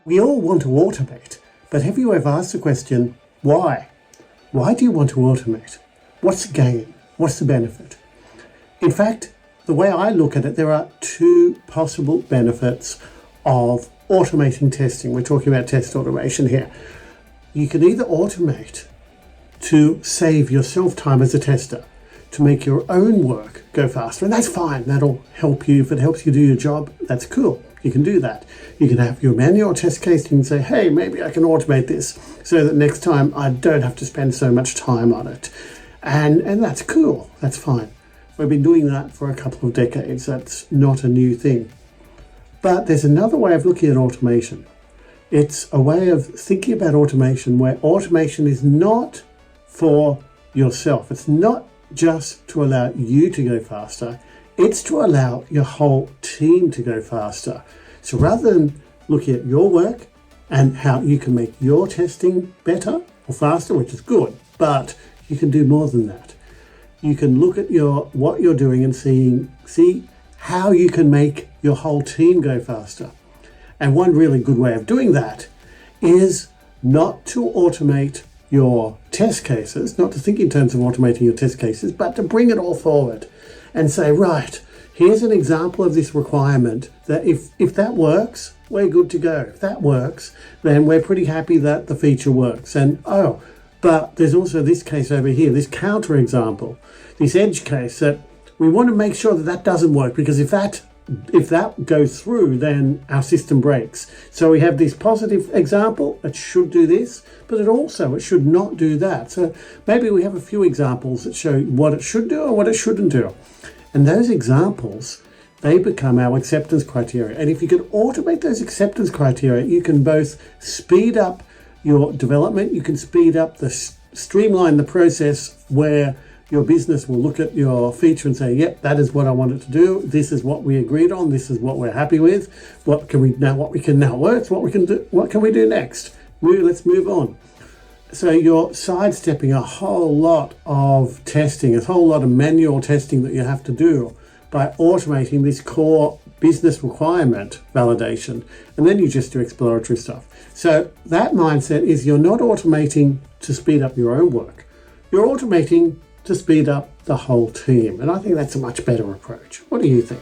We all want to automate, but have you ever asked the question, why? Why do you want to automate? What's the gain? What's the benefit? In fact, the way I look at it, there are two possible benefits of automating testing. We're talking about test automation here. You can either automate to save yourself time as a tester, to make your own work go faster, and that's fine. That'll help you. If it helps you do your job, that's cool. You can do that. You can have your manual test case. You can say, hey, maybe I can automate this so that next time I don't have to spend so much time on it. And that's cool. That's fine. We've been doing that for a couple of decades. That's not a new thing. But there's another way of looking at automation. It's a way of thinking about automation where automation is not for yourself. It's not just to allow you to go faster. It's to allow your whole team to go faster. So rather than looking at your work and how you can make your testing better or faster, which is good, but you can do more than that. You can look at what you're doing and see how you can make your whole team go faster. And one really good way of doing that is not to automate your test cases, not to think in terms of automating your test cases, but to bring it all forward and say, right, here's an example of this requirement that if that works, we're good to go. If that works, then we're pretty happy that the feature works. And but there's also this case over here, this counter example, this edge case that we want to make sure that doesn't work, because if that goes through, then our system breaks. So we have this positive example, it should do this, but it should not do that. So maybe we have a few examples that show what it should do or what it shouldn't do. And those examples, they become our acceptance criteria. And if you can automate those acceptance criteria, you can both speed up your development, you can streamline the process where your business will look at your feature and say, yep, that is what I want it to do. This is what we agreed on. This is what we're happy with. What can now work? What can we do next? Let's move on. So you're sidestepping a whole lot of testing, a whole lot of manual testing that you have to do by automating this core business requirement validation. And then you just do exploratory stuff. So that mindset is you're not automating to speed up your own work. You're automating to speed up the whole team. And I think that's a much better approach. What do you think?